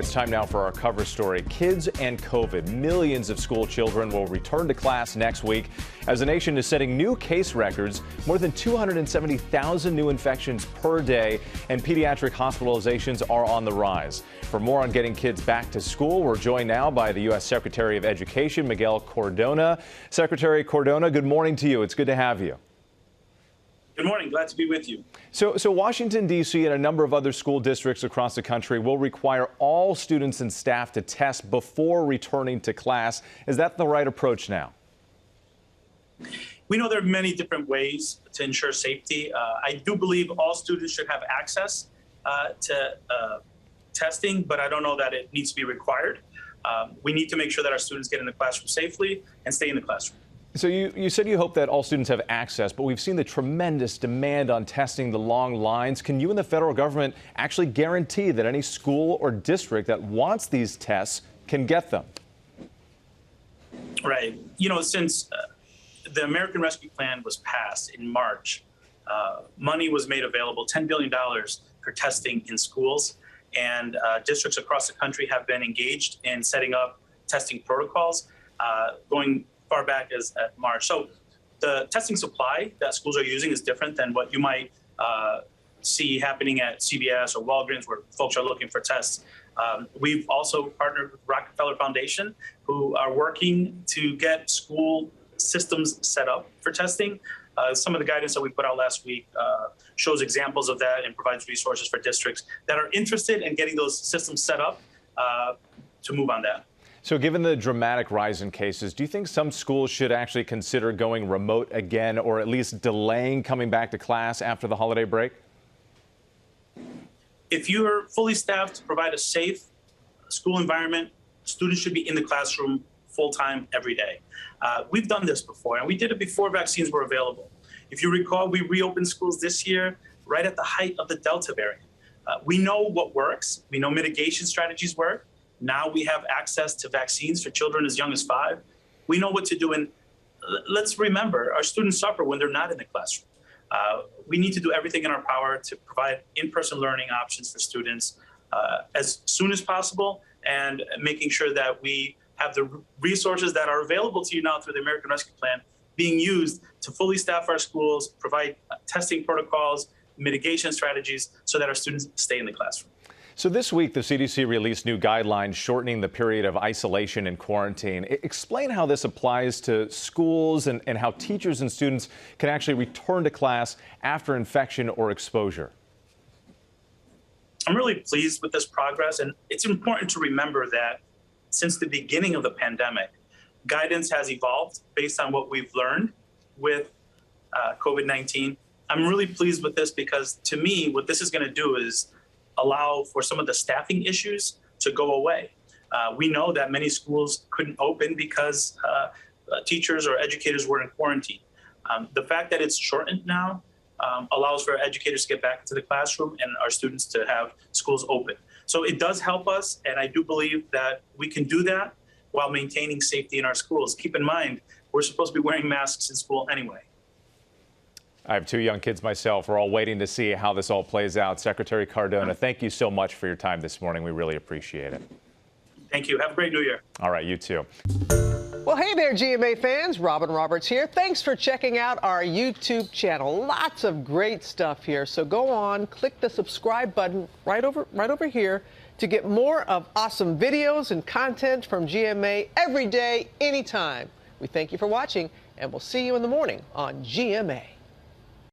It's time now for our cover story. Kids and COVID. Millions of school children will return to class next week as the nation is setting new case records. More than 270,000 new infections per day, and pediatric hospitalizations are on the rise. For more on getting kids back to school, we're joined now by the U.S. Secretary of Education, Miguel Cardona. Secretary Cardona, good morning to you. It's good to have you. Good morning. Glad to be with you. So Washington, D.C. and a number of other school districts across the country will require all students and staff to test before returning to class. Is that the right approach now? We know there are many different ways to ensure safety. I do believe all students should have access to testing, but I don't know that it needs to be required. We need to make sure that our students get in the classroom safely and stay in the classroom. So you said you hope that all students have access, but we've seen the tremendous demand on testing, the long lines. Can you and the federal government actually guarantee that any school or district that wants these tests can get them? Right. You know, since the American Rescue Plan was passed in March, money was made available, $10 billion for testing in schools, and districts across the country have been engaged in setting up testing protocols going far back as at March. So the testing supply that schools are using is different than what you might see happening at CVS or Walgreens, where folks are looking for tests. We've also partnered with Rockefeller Foundation, who are working to get school systems set up for testing. Some of the guidance that we put out last week shows examples of that and provides resources for districts that are interested in getting those systems set up to move on that. So given the dramatic rise in cases, do you think some schools should actually consider going remote again, or at least delaying coming back to class after the holiday break? If you're fully staffed to provide a safe school environment, students should be in the classroom full-time every day. We've done this before, and we did it before vaccines were available. If you recall, we reopened schools this year right at the height of the Delta variant. We know what works. We know mitigation strategies work. Now we have access to vaccines for children as young as 5. We know what to do, and let's remember, our students suffer when they're not in the classroom. We need to do everything in our power to provide in-person learning options for students as soon as possible, and making sure that we have the resources that are available to you now through the American Rescue Plan being used to fully staff our schools, provide testing protocols, mitigation strategies, so that our students stay in the classroom. So this week, the CDC released new guidelines shortening the period of isolation and quarantine. Explain how this applies to schools and how teachers and students can actually return to class after infection or exposure. I'm really pleased with this progress, and it's important to remember that since the beginning of the pandemic, guidance has evolved based on what we've learned with COVID-19. I'm really pleased with this because, to me, what this is going to do is allow for some of the staffing issues to go away. We know that many schools couldn't open because teachers or educators were in quarantine. The fact that it's shortened now allows for educators to get back into the classroom and our students to have schools open. So it does help us, and I do believe that we can do that while maintaining safety in our schools. Keep in mind, we're supposed to be wearing masks in school anyway. I have 2 young kids myself. We're all waiting to see how this all plays out. Secretary Cardona, thank you so much for your time this morning. We really appreciate it. Thank you. Have a great New Year. All right, you too. Well, hey there, GMA fans. Robin Roberts here. Thanks for checking out our YouTube channel. Lots of great stuff here. So go on, click the subscribe button right over here to get more of awesome videos and content from GMA every day, anytime. We thank you for watching, and we'll see you in the morning on GMA.